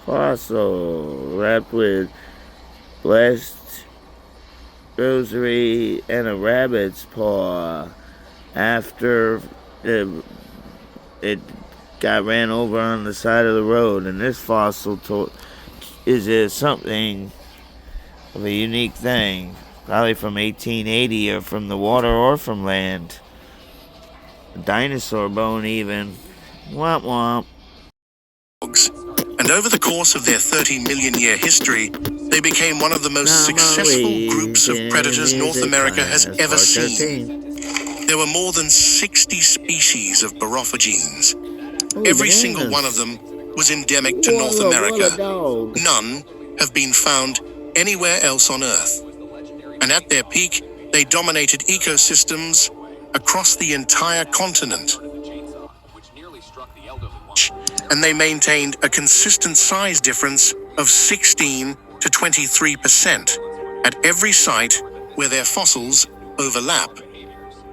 Fossil wrapped with blessed rosary and a rabbit's paw after it got ran over on the side of the road. And this fossil is something of a unique thing, probably from 1880 or from the water or from land. A dinosaur bone even. Womp womp. And over the course of their 30-million-year history, they became one of the most successful groups of predators North America has ever seen. There were more than 60 species of barophagenes. Every single one of them was endemic to North America. None have been found anywhere else on Earth. And at their peak, they dominated ecosystems across the entire continent. And they maintained a consistent size difference of 16 to 23% at every site where their fossils overlap.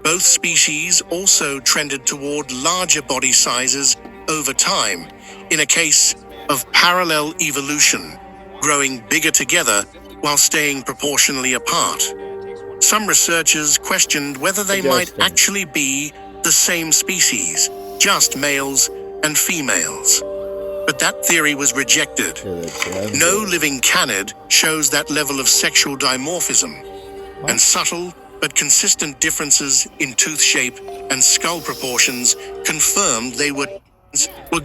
Both species also trended toward larger body sizes over time, in a case of parallel evolution, growing bigger together while staying proportionally apart. Some researchers questioned whether they might actually be the same species, just males and females. But that theory was rejected. No living canid shows that level of sexual dimorphism, and subtle but consistent differences in tooth shape and skull proportions confirmed they were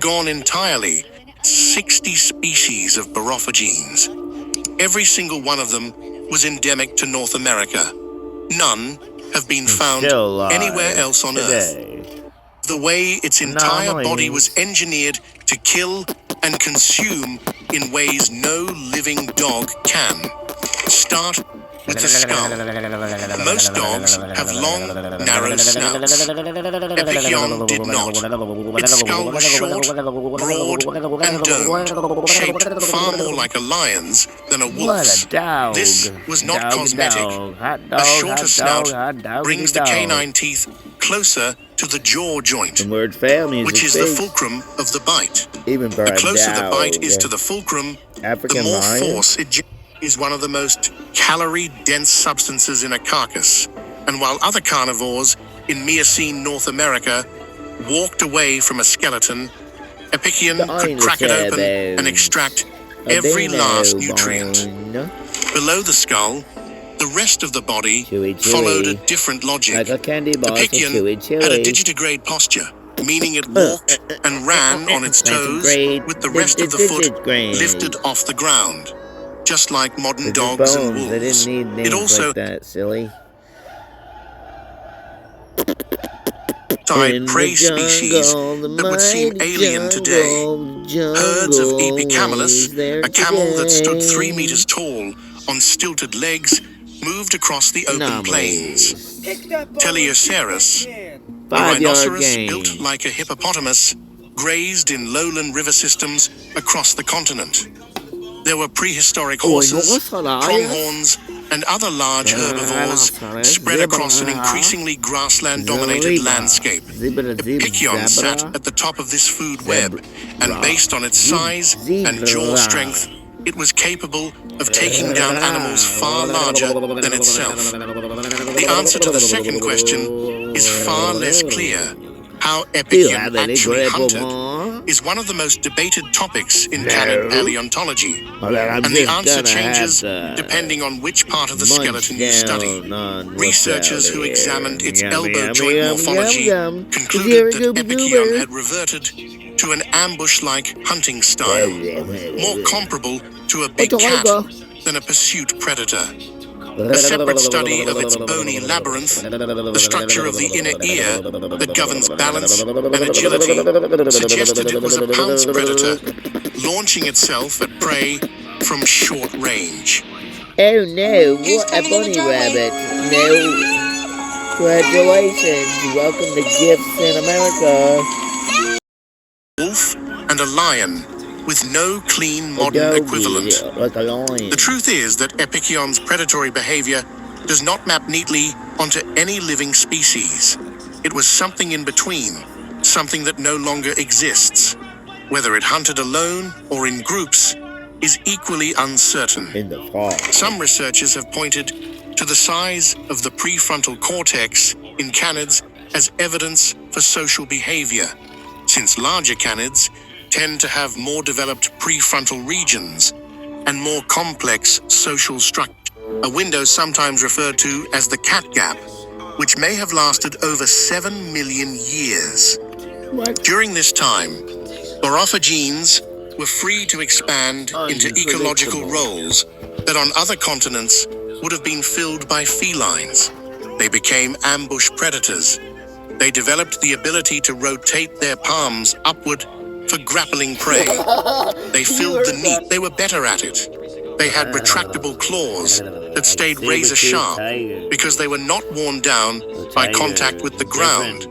gone entirely. 60 species of barophagenes. Every single one of them was endemic to North America. None have been found anywhere else on Earth. The way its entire body was engineered to kill and consume in ways no living dog can. Start with the skull. Most dogs have long, narrow snouts. Epicyon did not. Its skull was short, broad, and domed, shaped far more like a lion's than a wolf's. This was not cosmetic. A shorter snout brings the canine teeth closer to the jaw joint, which is the fulcrum of the bite. The closer the bite is to the fulcrum, the more force it is one of the most calorie-dense substances in a carcass. And while other carnivores in Miocene North America walked away from a skeleton, Epicyon could crack it open and extract every last nutrient. Below the skull, the rest of the body followed a different logic. Epicyon had a digitigrade posture, meaning it walked and ran on its toes with the rest of the foot lifted off the ground, just like modern dogs and wolves. It also prey species that would seem alien today. Herds of Epicamelus, a camel that stood 3 meters tall on stilted legs, moved across the open plains. Teleoceras, a rhinoceros built like a hippopotamus, grazed in lowland river systems across the continent. There were prehistoric horses, pronghorns, and other large herbivores spread across an increasingly grassland-dominated landscape. Epicyon sat at the top of this food web, and based on its size and jaw strength, it was capable of taking down animals far larger than itself. The answer to the second question is far less clear. How Epicyon actually hunted is one of the most debated topics in canid paleontology, and the answer changes depending on which part of the skeleton you study. Researchers who examined its elbow joint morphology concluded that Epicyon had reverted to an ambush-like hunting style, more comparable to a big cat than a pursuit predator. A separate study of its bony labyrinth, the structure of the inner ear that governs balance and agility, suggested it was a pounce predator, launching itself at prey from short range. Oh no, what a bunny rabbit. No. Congratulations, welcome to Gifts in America. Wolf and a lion, with no clean modern equivalent. The truth is that Epicyon's predatory behavior does not map neatly onto any living species. It was something in between, something that no longer exists. whether it hunted alone or in groups, is equally uncertain. In the fall. Some researchers have pointed to the size of the prefrontal cortex in canids as evidence for social behavior, since larger canids tend to have more developed prefrontal regions and more complex social structure. A window sometimes referred to as the cat gap, which may have lasted over 7 million years. What? During this time, borophagenes were free to expand into ecological roles that on other continents would have been filled by felines. They became ambush predators. They developed the ability to rotate their palms upward for grappling prey. They filled the niche. They were better at it. They had retractable claws that stayed razor sharp because they were not worn down by contact with the ground.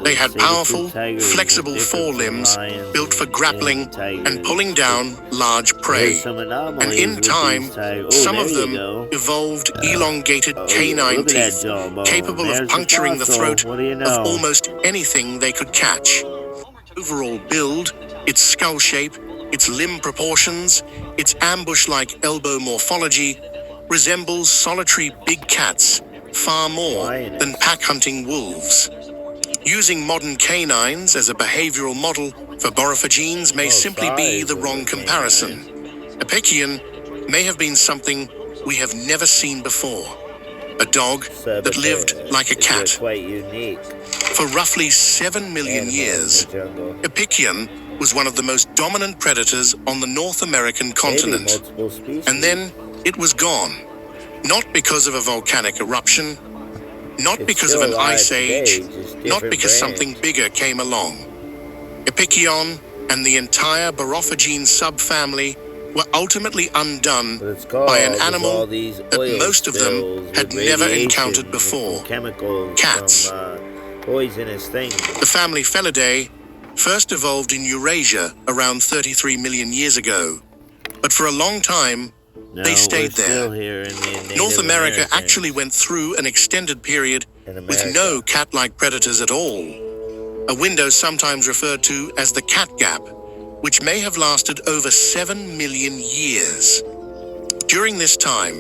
They had powerful, flexible forelimbs built for grappling and pulling down large prey. And in time, some of them evolved elongated canine teeth capable of puncturing the throat of almost anything they could catch. Overall build, its skull shape, its limb proportions, its ambush-like elbow morphology resembles solitary big cats far more than pack-hunting wolves. Using modern canines as a behavioral model for borophagenes may simply be the wrong comparison. Epicyon may have been something we have never seen before. A dog that lived like a cat. Quite unique. For roughly 7 million years, Epicyon was one of the most dominant predators on the North American continent. And then it was gone. Not because of a volcanic eruption, not because of an ice age, not because something bigger came along. Epicyon and the entire borophagene subfamily were ultimately undone by an animal that most of them had never encountered before. Cats. Poisonous things. The family Felidae first evolved in Eurasia around 33 million years ago. But for a long time, they stayed there. North America actually went through an extended period with no cat-like predators at all. A window sometimes referred to as the cat gap, which may have lasted over 7 million years. During this time,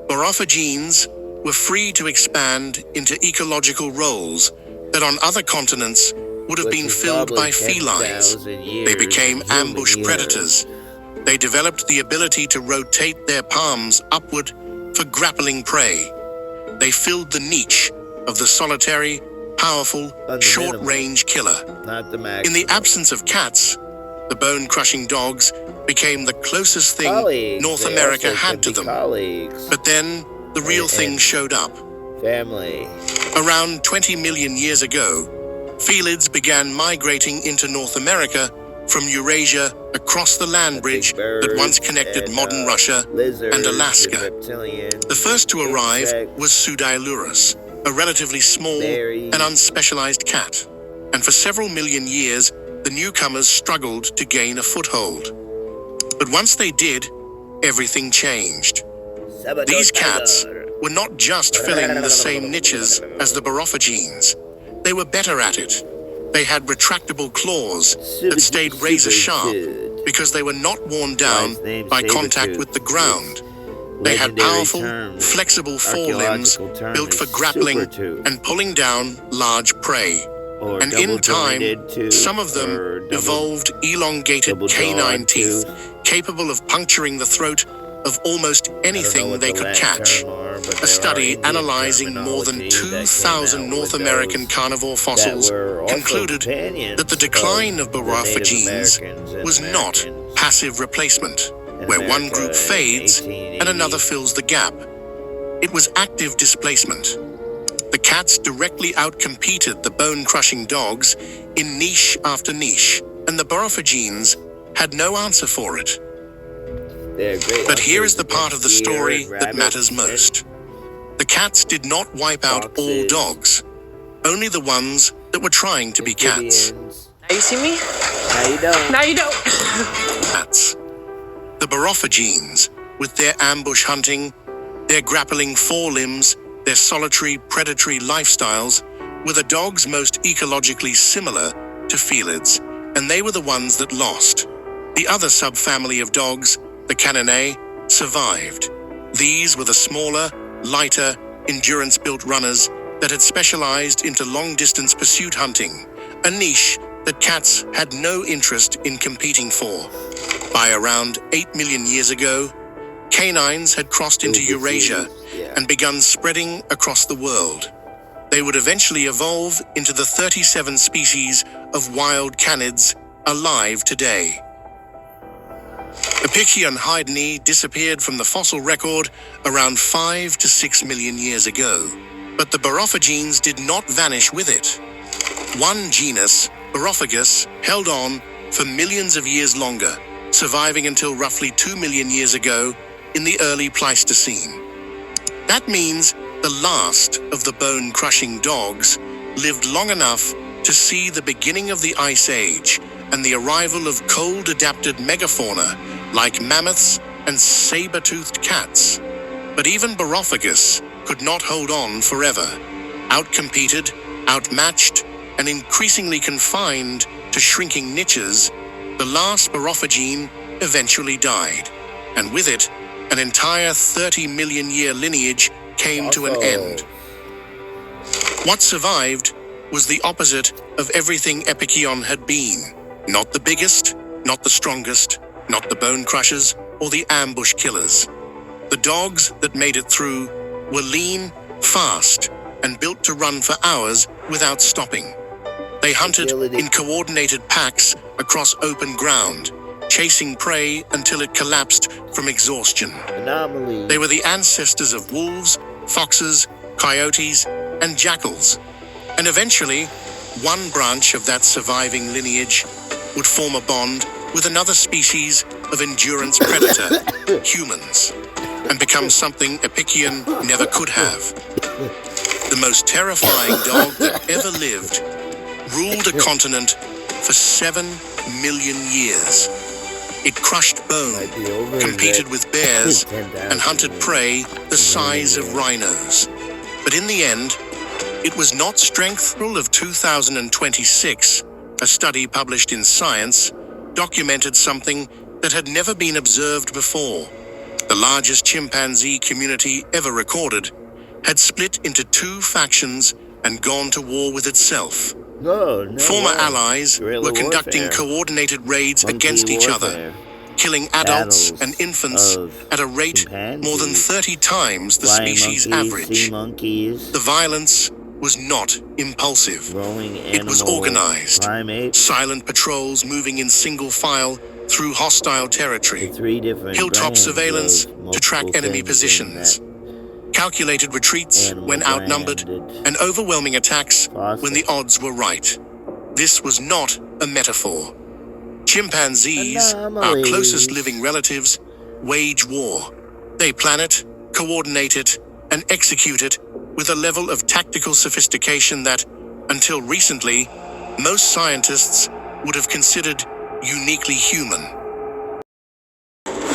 borophagenes were free to expand into ecological roles that on other continents would have been filled by felines. They became ambush predators. They developed the ability to rotate their palms upward for grappling prey. They filled the niche of the solitary, powerful, short-range killer. In the absence of cats, the bone-crushing dogs became the closest thing North America had to them. But then the real thing showed up. Family. Around 20 million years ago, felids began migrating into North America from Eurasia across the land bridge that once connected modern Russia and Alaska. The first to arrive was Pseudaiurus, a relatively small and unspecialized cat. And for several million years, the newcomers struggled to gain a foothold. But once they did, everything changed. These cats were not just filling the same niches as the borophagenes. They were better at it. They had retractable claws that stayed razor sharp because they were not worn down by contact with the ground. They had powerful, flexible forelimbs built for grappling and pulling down large prey. And in time, some of them evolved elongated canine teeth capable of puncturing the throat of almost anything they could catch. A study analyzing more than 2,000 North American carnivore fossils concluded that the decline of borophagenes was not passive replacement, where one group fades and another fills the gap. It was active displacement. The cats directly outcompeted the bone-crushing dogs in niche after niche, and the borophagenes had no answer for it. But here is the part of the story that matters most. The cats did not wipe out all dogs, only the ones that were trying to be cats. You see me? Now you don't. Now you don't. Cats. The borophagenes, with their ambush hunting, their grappling forelimbs, their solitary, predatory lifestyles, were the dogs most ecologically similar to felids, and and they were the ones that lost. The other subfamily of dogs, the Caninae, survived. These were the smaller, lighter, endurance-built runners that had specialized into long-distance pursuit hunting, a niche that cats had no interest in competing for. By around 8 million years ago, canines had crossed into Eurasia and begun spreading across the world. They would eventually evolve into the 37 species of wild canids alive today. Epichyonhydni disappeared from the fossil record around 5 to 6 million years ago, but the Barophagenes did not vanish with it. One genus, Barophagus, held on for millions of years longer, surviving until roughly 2 million years ago in the early Pleistocene. That means the last of the bone-crushing dogs lived long enough to see the beginning of the Ice Age and the arrival of cold-adapted megafauna like mammoths and saber-toothed cats. But even Barophagus could not hold on forever. Outcompeted, outmatched, and increasingly confined to shrinking niches, the last Barophagene eventually died, and with it, an entire 30 million year lineage came to an end. What survived was the opposite of everything Epicyon had been. Not the biggest, not the strongest, not the bone crushers or the ambush killers. The dogs that made it through were lean, fast, and built to run for hours without stopping. They hunted in coordinated packs across open ground, chasing prey until it collapsed from exhaustion. Anomalies. They were the ancestors of wolves, foxes, coyotes, and jackals. And eventually, one branch of that surviving lineage would form a bond with another species of endurance predator, humans, and become something Epicyon never could have. The most terrifying dog that ever lived ruled a continent for 7 million years. It crushed bone, competed with bears, and hunted prey the size of rhinos. But in the end, it was not strength. Of 2026, a study published in Science documented something that had never been observed before. The largest chimpanzee community ever recorded had split into 2 factions and gone to war with itself. Former allies were conducting coordinated raids against each other, killing adults and infants at a rate more than 30 times the species average. The violence was not impulsive. It was organized. Silent patrols moving in single file through hostile territory. Hilltop surveillance to track enemy positions. Calculated retreats when outnumbered, and overwhelming attacks when the odds were right. This was not a metaphor. Chimpanzees, our closest living relatives, wage war. They plan it, coordinate it, and execute it with a level of tactical sophistication that, until recently, most scientists would have considered uniquely human.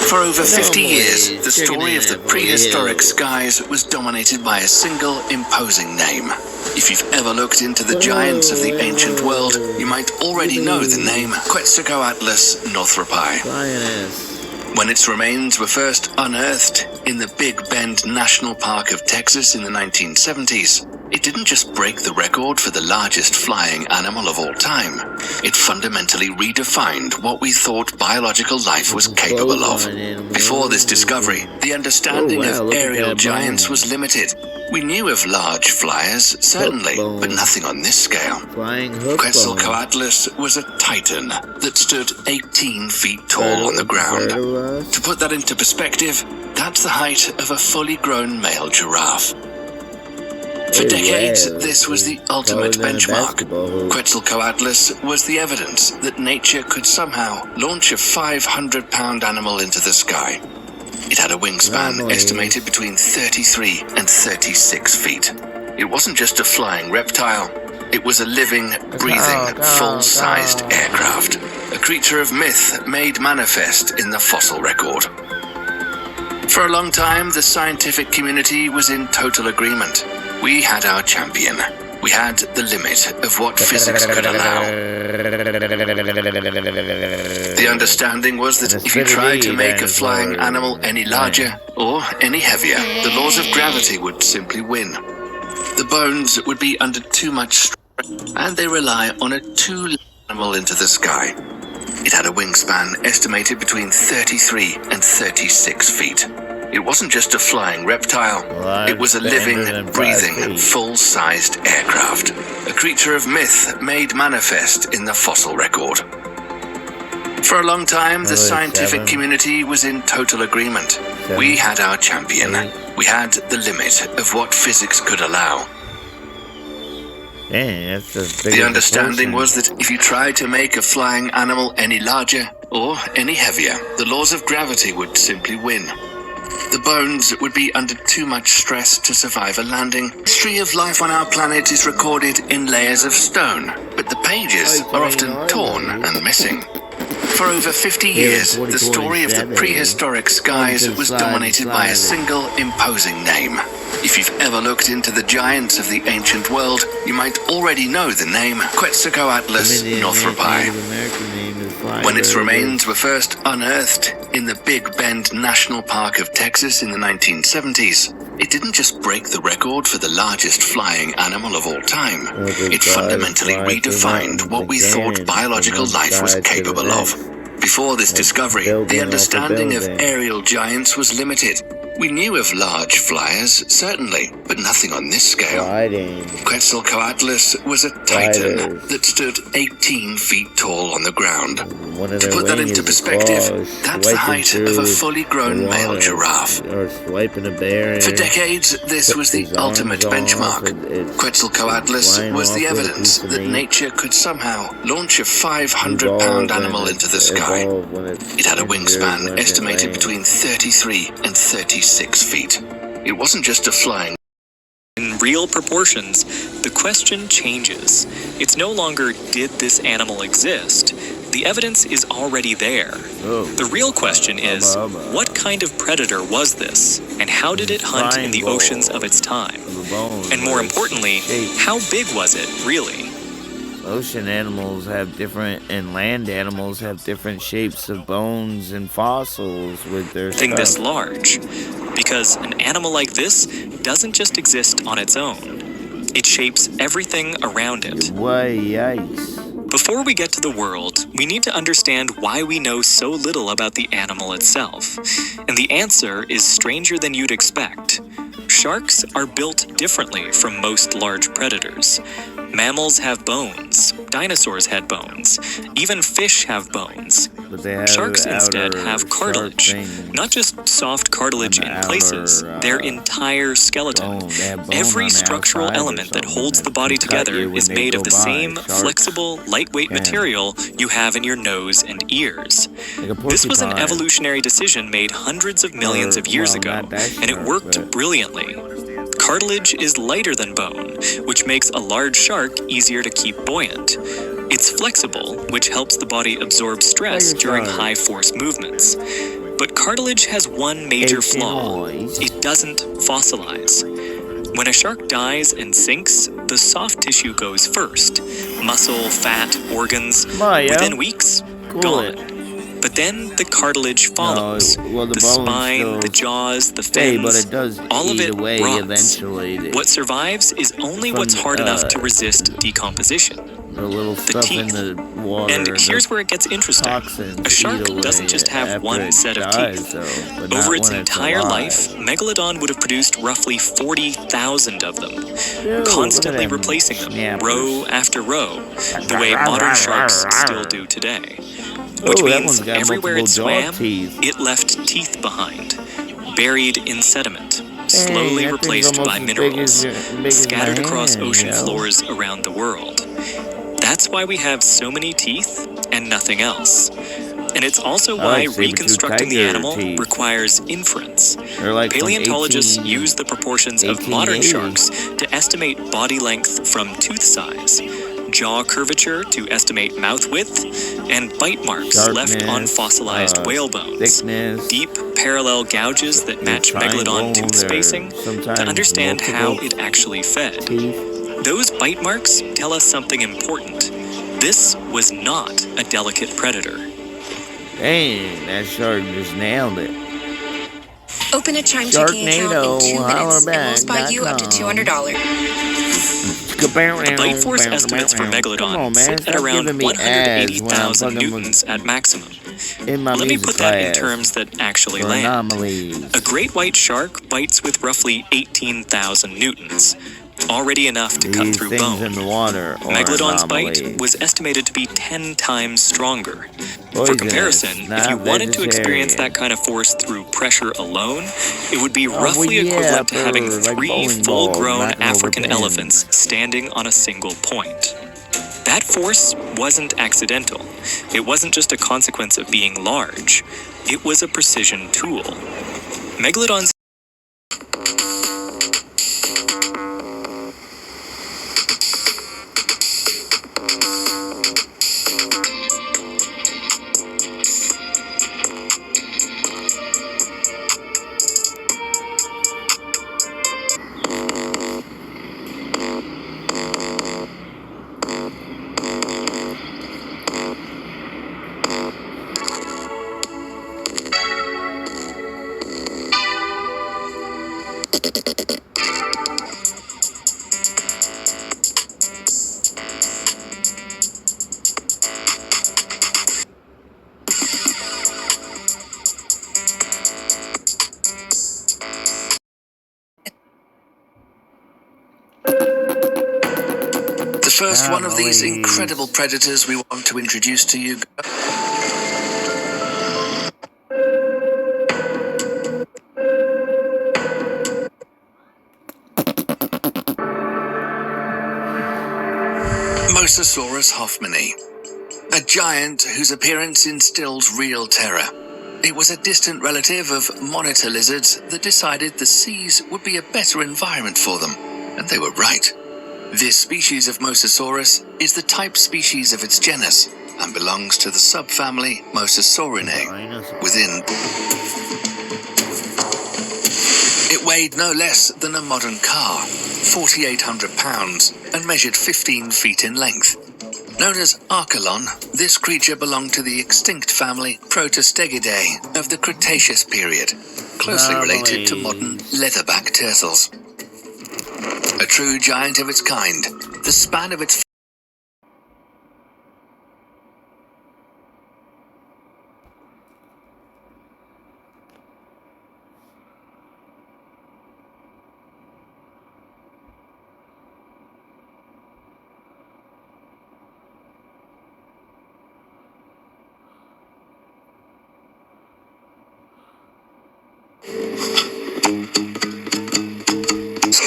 For over 50 years, the story of the prehistoric skies was dominated by a single imposing name. If you've ever looked into the giants of the ancient world, you might already know the name Quetzalcoatlus northropi. When its remains were first unearthed in the Big Bend National Park of Texas in the 1970s, it didn't just break the record for the largest flying animal of all time. It fundamentally redefined what we thought biological life was capable of. Before this discovery, the understanding of aerial giants was limited. We knew of large flyers, certainly, but nothing on this scale. Quetzalcoatlus was a titan that stood 18 feet tall on the ground. To put that into perspective, that's the height of a fully grown male giraffe. For decades, this was the ultimate benchmark. Quetzalcoatlus was the evidence that nature could somehow launch a 500-pound animal into the sky. It had a wingspan estimated between 33 and 36 feet. It wasn't just a flying reptile. It was a living, breathing, full-sized aircraft. A creature of myth made manifest in the fossil record. For a long time, the scientific community was in total agreement. We had our champion. We had the limit of what physics could allow. The understanding was that if you tried to make a flying animal any larger or any heavier, the laws of gravity would simply win. The bones would be under too much stress, and they rely on a too animal into the sky. It had a wingspan estimated between 33 and 36 feet. It wasn't just a flying reptile, it was a living, breathing, full-sized aircraft. A creature of myth made manifest in the fossil record. For a long time, the scientific community was in total agreement. We had our champion. We had the limit of what physics could allow. The understanding was that if you tried to make a flying animal any larger or any heavier, the laws of gravity would simply win. The bones would be under too much stress to survive a landing. The history of life on our planet is recorded in layers of stone, but the pages are often torn and missing. For over 50 years, the story of the prehistoric skies was dominated by a single imposing name. If you've ever looked into the giants of the ancient world, you might already know the name Quetzalcoatlus northropi. When its remains were first unearthed in the Big Bend National Park of Texas in the 1970s, it didn't just break the record for the largest flying animal of all time. It fundamentally redefined what we thought biological life was capable of. Before this discovery, the understanding of aerial giants was limited. We knew of large flyers, certainly, but nothing on this scale. Quetzalcoatlus was a titan that stood 18 feet tall on the ground. To put that into perspective, that's the height of a fully grown male giraffe. For decades, this was the ultimate benchmark. Quetzalcoatlus was the evidence that nature could somehow launch a 500-pound animal into the sky. It had a wingspan estimated between 33 and 36 feet. It wasn't just a flying. In real proportions, the question changes. It's no longer, did this animal exist? The evidence is already there. The real question is, what kind of predator was this? And how did it hunt in the oceans of its time? And more importantly, how big was it, really? Ocean animals have different, and land animals have different shapes of bones and fossils with their thing this large. Because an animal like this doesn't just exist on its own. It shapes everything around it. Yikes. Before we get to the world, we need to understand why we know so little about the animal itself. And the answer is stranger than you'd expect. Sharks are built differently from most large predators. Mammals have bones. Dinosaurs had bones. Even fish have bones. Sharks instead have cartilage. Not just soft cartilage in places, their entire skeleton. Every structural element that holds the body together is made of the same flexible, lightweight material you have in your nose and ears. This was an evolutionary decision made hundreds of millions of years ago, and it worked brilliantly. Cartilage is lighter than bone, which makes a large shark easier to keep buoyant. It's flexible, which helps the body absorb stress during high-force movements. But cartilage has one major flaw. It doesn't fossilize. When a shark dies and sinks, the soft tissue goes first. Muscle, fat, organs. Within weeks, gone. But then the cartilage follows. The spine, the jaws, the fins, all of it rots. What survives is only what's hard enough to resist decomposition. The teeth. And here's where it gets interesting. A shark doesn't just have one set of teeth. Over its entire life, Megalodon would have produced roughly 40,000 of them, constantly replacing them, row after row, the way modern sharks still do today. Which means everywhere it swam, it left teeth behind, buried in sediment, slowly replaced by minerals, scattered across ocean floors around the world. That's why we have so many teeth and nothing else. And it's also why reconstructing the animal requires inference. Paleontologists use the proportions of modern sharks to estimate body length from tooth size, jaw curvature to estimate mouth width, and bite marks left on fossilized whale bones, deep parallel gouges that match Megalodon tooth spacing to understand how it actually fed. those bite marks tell us something important. This was not a delicate predator. Dang, that shark just nailed it. Open a Chime checking account in 2 minutes and we'll spy you up to $200. The bite force estimates for Megalodon sit at around 180,000 newtons at maximum. Let me put that in terms that actually land. Anomalies. A great white shark bites with roughly 18,000 newtons, already enough to cut through bone. In the water Megalodon's anomalies. bite was estimated to be 10 times stronger. For Poisonous, comparison, if you wanted to experience that kind of force through pressure alone, it would be roughly equivalent to having 3 full-grown African elephants standing on a single point. That force wasn't accidental. It wasn't just a consequence of being large. It was a precision tool. Megalodon's The first one of these incredible predators we want to introduce to you. Mosasaurus hoffmanni, a giant whose appearance instills real terror. It was a distant relative of monitor lizards that decided the seas would be a better environment for them, and they were right. This species of Mosasaurus is the type species of its genus and belongs to the subfamily Mosasaurinae. Within, it weighed no less than a modern car, 4,800 pounds, and measured 15 feet in length. Known as Archelon, this creature belonged to the extinct family Protostegidae of the Cretaceous period, closely related to modern leatherback turtles. A true giant of its kind, the span of its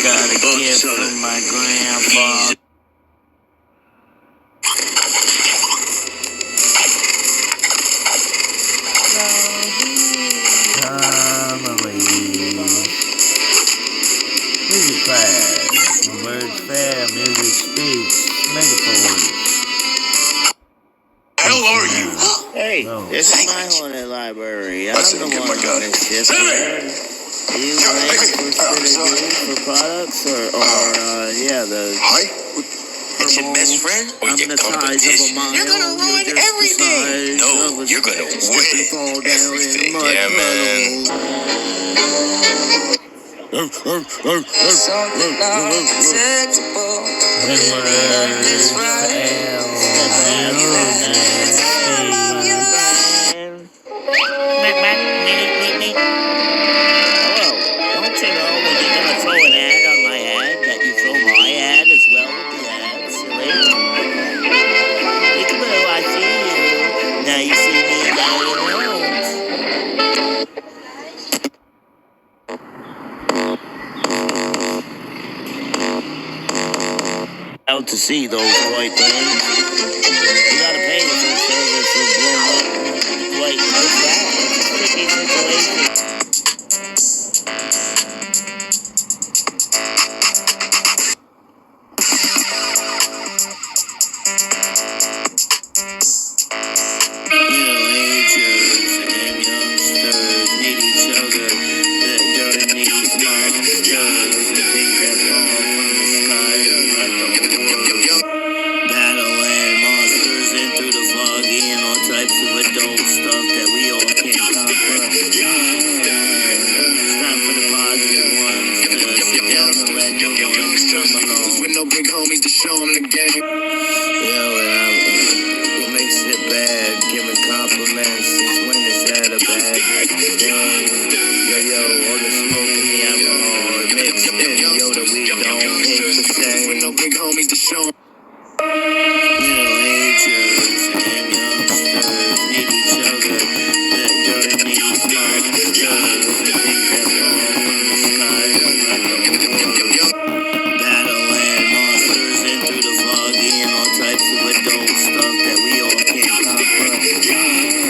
Got a gift from my grandfather. Music class. Words fair. Music speaks. Megaphors. Hell are you? Hey, this is my haunted library. I'm the one on this ship. Do you for products or yeah, the... Hi? It's your best friend or I'm your the size of a competition? mile. You're gonna ruin everything. No, you're gonna win everything. Yeah, man. Out to see those white things. You gotta pay for the service of blowing up white. What's that? It's a sticky situation. Teenagers and youngsters need each other. During these monsters, the things that fall from the sky. types of adult stuff that we all can comprehend. Time for the positive ones to sit down and let the ones come along. With no big homies to show them the game. Yo, what makes it bad? Giving compliments since when is that a bad thing? Yo, all the smoke and the alcohol mixed in. Yo, that we don't hate the same. With no big homies to show them. Agers and youngsters need each other. That dirty these monsters. The things that fall from the sky are like a war. Battling monsters into the foggy and all types of adult stuff that we all can't comprehend.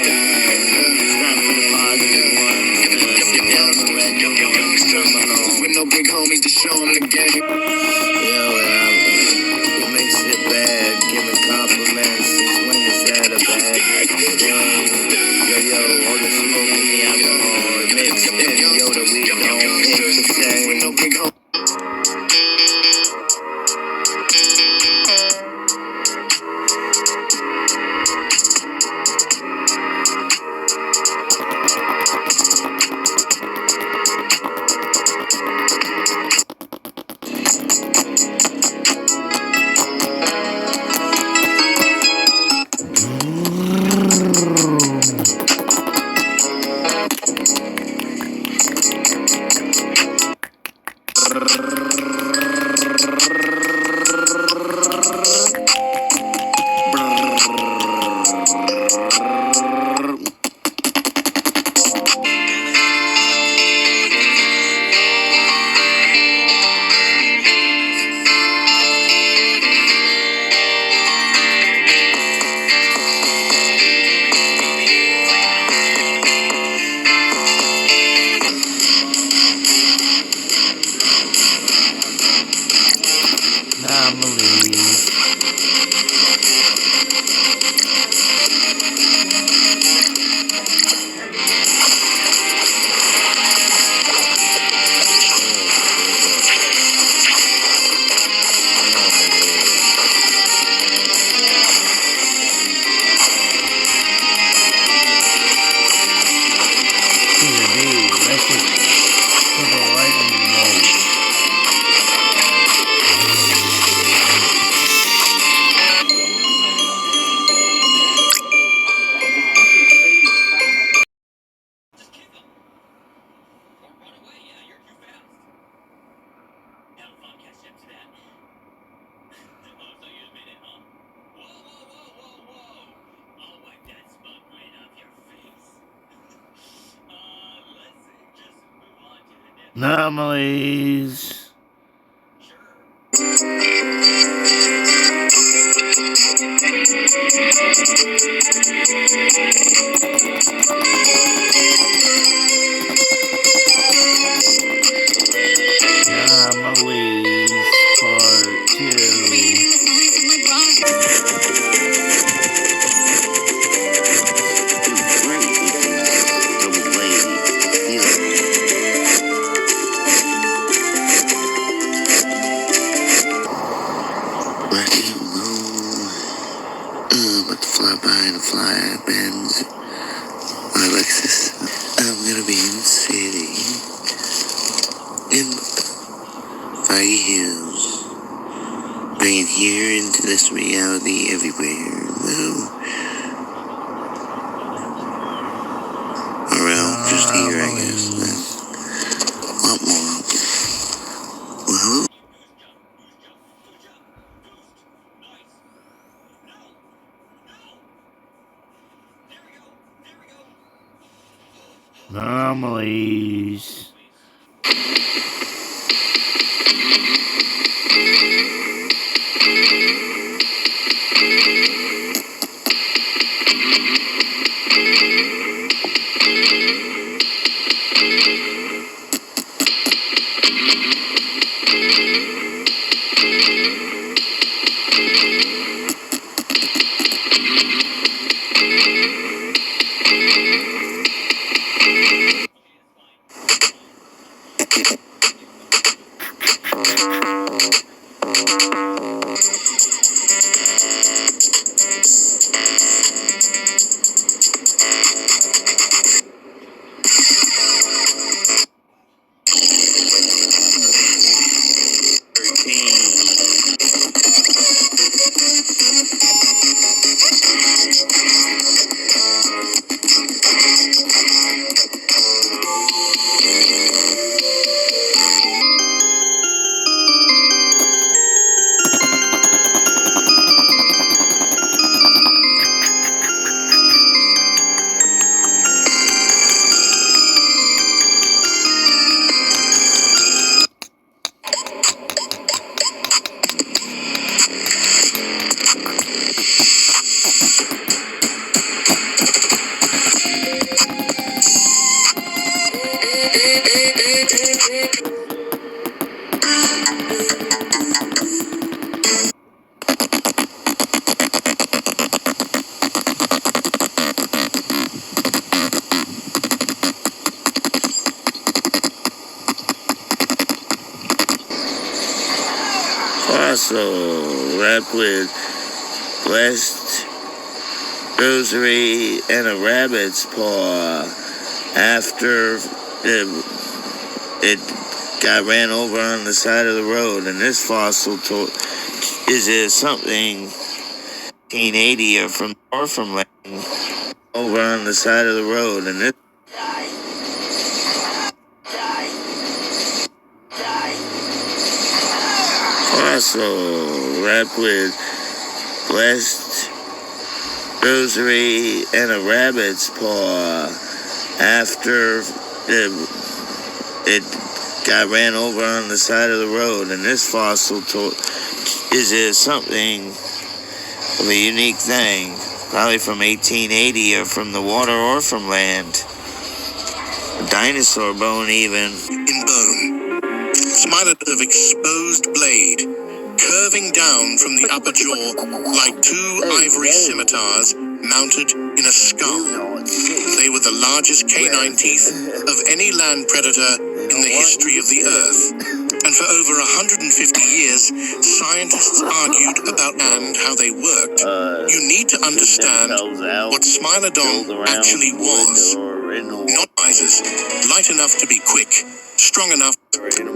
Time for the positive ones to sit down and let the ones come along. With no big homies to show them the game. Yo, what makes it bad? Giving compliments since when is that a bad thing? Yo, all the smoke and the alcohol mixed in. Yo, that we don't hate the same. With no big homies. Anomalies. Anomalies. Anomalies Part 2. Fly bends my Lexus. I'm gonna be in the city, in foggy hills, bringing here into this reality everywhere. Around just here, I guess. What more? Well. Anomalies. fossil wrapped with blessed rosary and a rabbit's paw after it got ran over on the side of the road. And this fossil is something 1880 or from land over on the side of the road. And this fossil wrapped with blessed rosary and a rabbit's paw after it got ran over on the side of the road. And this fossil is something of a unique thing, probably from 1880 or from the water or from land. A dinosaur bone even. In bone, Smilodon of exposed blade, curving down from the upper jaw like two ivory scimitars mounted in a skull. They were the largest canine teeth of any land predator in the history of the Earth. And for over 150 years, scientists argued about and how they worked. You need to understand what Smilodon actually was. Not risers, light enough to be quick, strong enough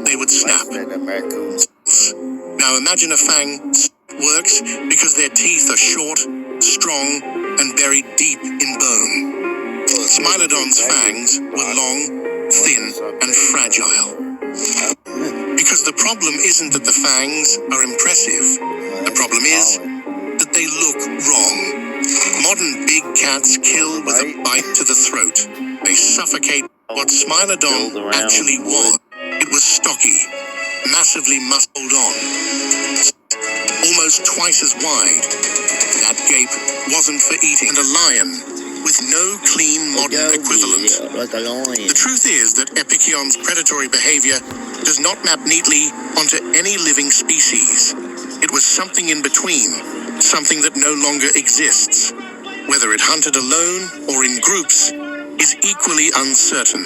they would snap. Now imagine a fang works because their teeth are short, strong, and buried deep in bone. Smilodon's fangs were long, thin, and fragile. Because the problem isn't that the fangs are impressive. The problem is that they look wrong. Modern big cats kill with a bite to the throat. They suffocate. What Smilodon actually was, it was stocky, massively muscled on, almost twice as wide. That gape wasn't for eating. And a lion with no clean modern equivalent. The truth is that Epicion's predatory behavior does not map neatly onto any living species. It was something in between, something that no longer exists. Whether it hunted alone or in groups is equally uncertain.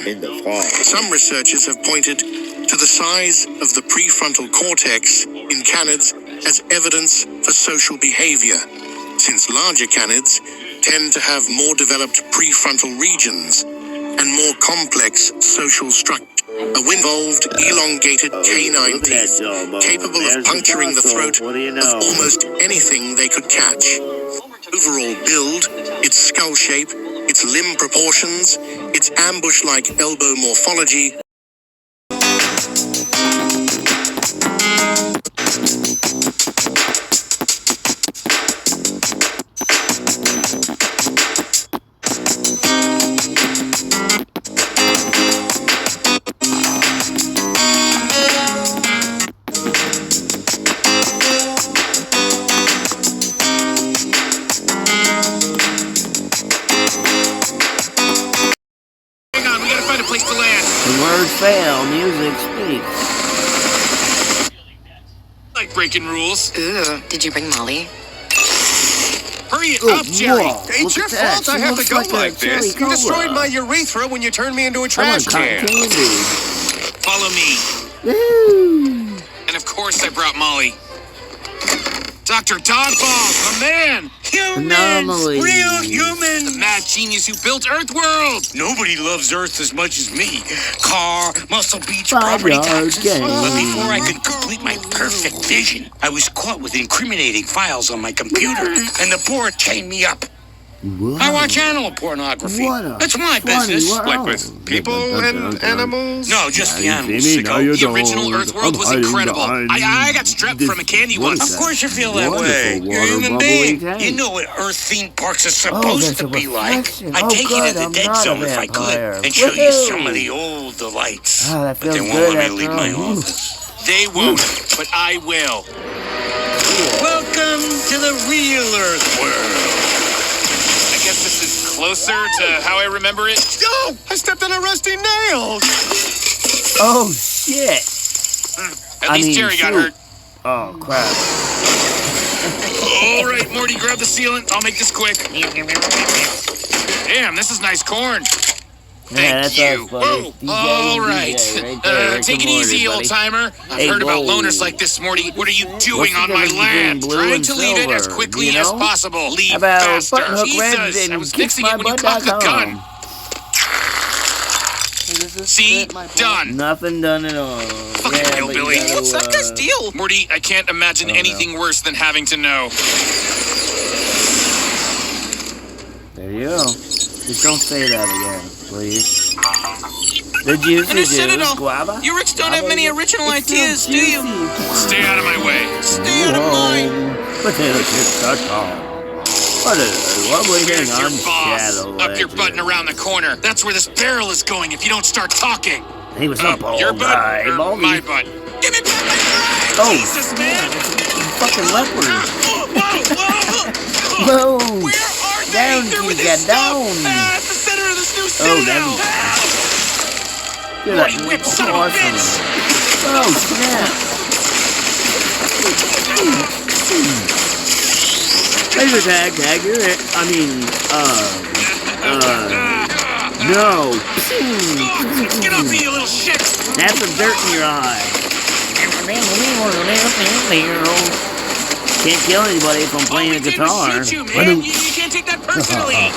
Some researchers have pointed to the size of the prefrontal cortex in canids as evidence for social behavior, since larger canids tend to have more developed prefrontal regions and more complex social structure. A involved, elongated canine teeth, capable of puncturing the throat of almost anything they could catch. Overall build, its skull shape, its limb proportions, its ambush-like elbow morphology, fail, music speaks. Like breaking rules. Ooh, did you bring Molly? Hurry it up, Jerry. Whoa, It's your fault I have to go like this. You destroyed my urethra when you turned me into a trash can. Follow me. Woo. And of course I brought Molly. Dr. Dodgeball, a man! Humans! Anomalies. Real humans! The mad genius who built Earthworld! Nobody loves Earth as much as me. Car, Muscle Beach, property taxes. But before I could complete my perfect vision, I was caught with incriminating files on my computer, and the board chained me up. Whoa. I watch animal pornography. That's my business. Like with people and animals? No, just the animals. The original Earthworld was incredible. I got strep from a candy once. Of course you feel that way. You're a human being. You know what Earth theme parks are supposed to be like. I'd take you to the dead zone if I could and show you some of the old delights. But they won't let me leave my office. They won't, but I will. Welcome to the real Earthworld. I guess this is closer to how I remember it. Oh, I stepped on a rusty nail. Oh, shit. At least Jerry got hurt. Oh, crap. All right, Morty, grab the sealant. I'll make this quick. Damn, this is nice corn. Thank you. Whoa, all right. Take it easy, old-timer. I've heard about loners like this, Morty. What are you doing on my land? Trying to leave it as quickly as possible. Leave faster. Jesus, I was fixing it when you cocked the gun. See? Done. Nothing done at all. Fucking hillbilly. What's that guy's deal? Morty, I can't imagine anything worse than having to know. There you go. Just don't say that again, please. The juicy juice, guava. You rich don't have many original ideas, do you? Stay out of my way. Stay out of mine. Potato What a lovely thing on Shadow Up your butt and around the corner. That's where this barrel is going if you don't start talking. He was a bald your butt guy. or my butt? Give me back my drag! Oh, Jesus, man! Fucking leopard. Whoa! Whoa! Where are they? Down, They're with you this get stuff. down. At the center of this new Oh, citadel. Good. Morty whip, son of a bitch! Oh, snap. Laser tag, you're it. I mean, no. Get off me, you little shit! Have some dirt in your eye. Can't kill anybody if I'm playing a guitar. Shoot you, man. You can't take that personally.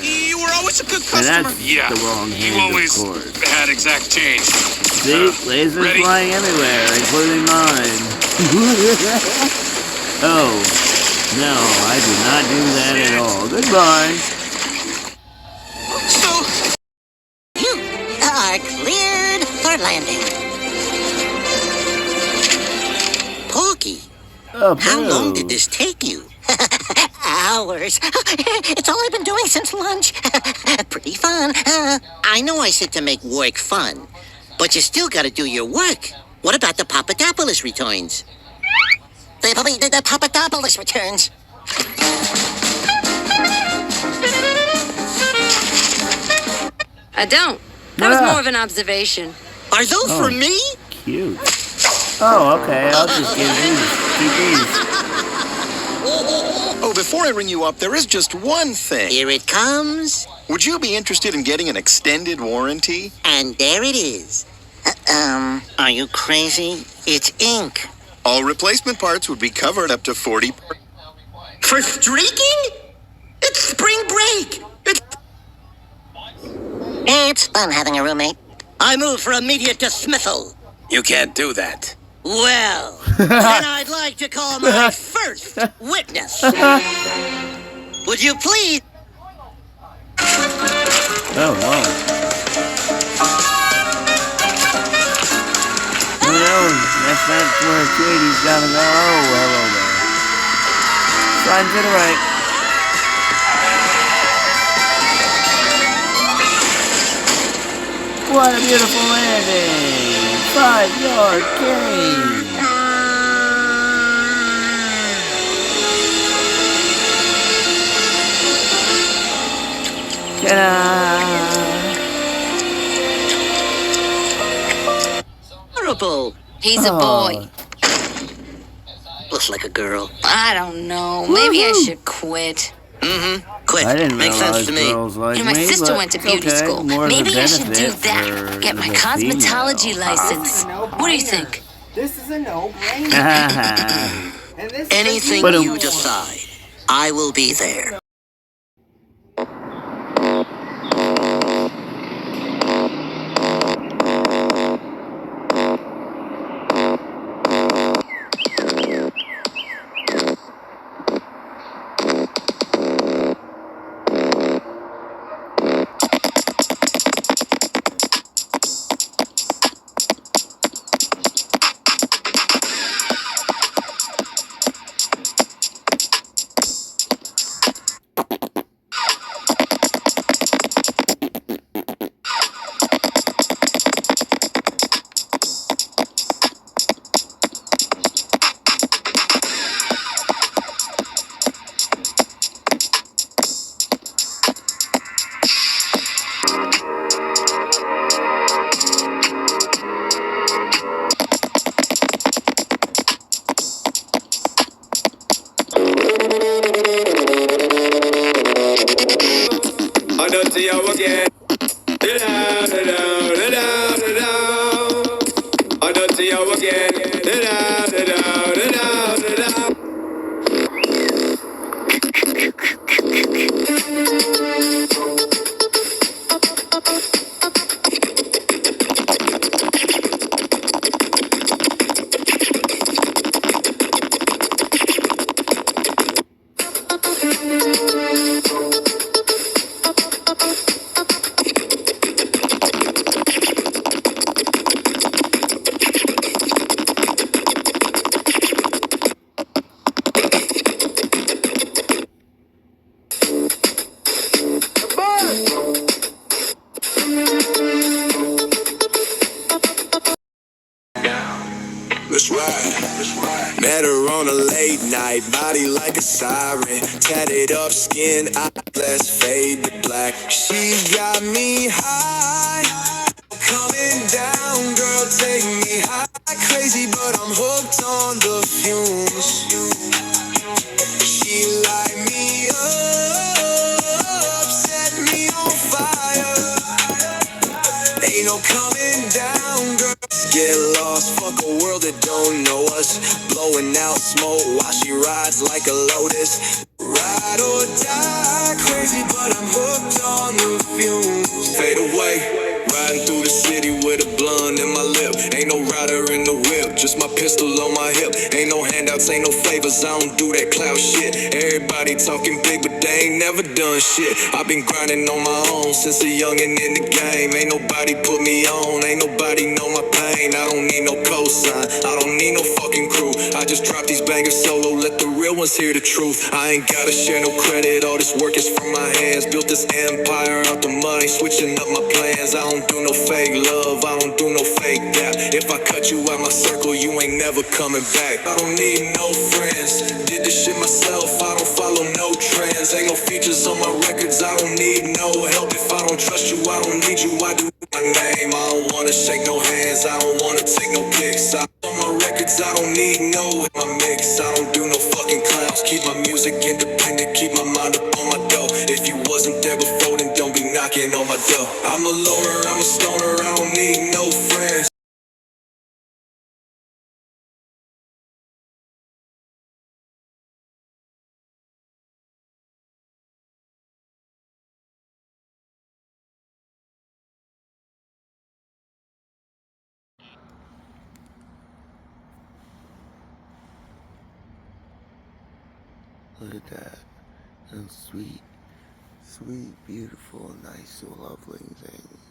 You were always a good customer. Yeah, the wrong hand, you always of course. had exact change. See, lasers flying everywhere, including mine. Oh, no, I do not do that at all. Goodbye. So, you are cleared for landing. Porky, Oh, how long did this take you? Hours. It's all I've been doing since lunch. Pretty fun. I know I said to make work fun, but you still gotta do your work. What about the Papadopoulos returns? The Papadopoulos returns. I don't. That was more of an observation. Are those for me? Cute. Oh, okay, I'll just give these. Oh, before I ring you up, there is just one thing. Here it comes. Would you be interested in getting an extended warranty? And there it is. Are you crazy? It's ink. All replacement parts would be covered up to 40. For streaking? It's spring break. It's fun having a roommate. I move for immediate dismissal. You can't do that. Well, then I'd like to call my first witness. Would you please? Oh, wow. No, that's not where Katie's gotta go. Oh, hello there. Slide to the right. What a beautiful landing! 5-yard gain! Horrible. He's a boy. Looks like a girl. I don't know. Maybe I should quit. Quit. I didn't Makes sense realize to me. girls like You know, my me, sister but went to it's beauty okay. school. More of a Maybe I should do benefit that. for Get my the cosmetology female. license. What do you think? This is a no-brainer. And this Anything But, you decide, I will be there. don't see you again. I don't see you again. Let's ride. Met her on a late night, body like a siren. Tatted up skin, eyeless fade to black. She's got me high, coming down, girl, take me high. Crazy, but I'm hooked on the fumes. She light me up, set me on fire. Ain't no coming down, girl. Get lost, fuck a world that don't know us. Blowing out smoke while she rides like a lotus. Ride or die, crazy, but I'm hooked on the fumes. Fade away, riding through the city with a blunt in my lip. Ain't no rider in the whip, just my pistol on my hip. Ain't no handouts, ain't no favors, I don't do that clout shit. Everybody talking big, but they ain't never done shit. I've been grinding on my own since a youngin' in the game. Ain't nobody put me on, ain't nobody know my pain. I don't need no cosign, I don't need no fucking crew. I just drop these bangers solo, let the real ones hear the truth. I ain't gotta share no credit, all this work is from my hands. Built this empire out the money, switching up my plans. I don't do no fake love, I don't do no fake gap. If I cut you out my circle, you ain't never coming back. I don't need no friends, did this shit myself, I don't follow no trends. Ain't no features on my records, I don't need no help. If I don't trust you, I don't need you, I do my name. I don't wanna shake no hands, I don't wanna take no pics. On my records, I don't need no in my mix. I don't do no fucking clowns, keep my music independent, keep my mind up on my dough. If you wasn't there before, then don't be knocking on my door. I'm a loner, I'm a stoner, I don't need no friends. Look at that. How sweet, beautiful, nice, lovely thing.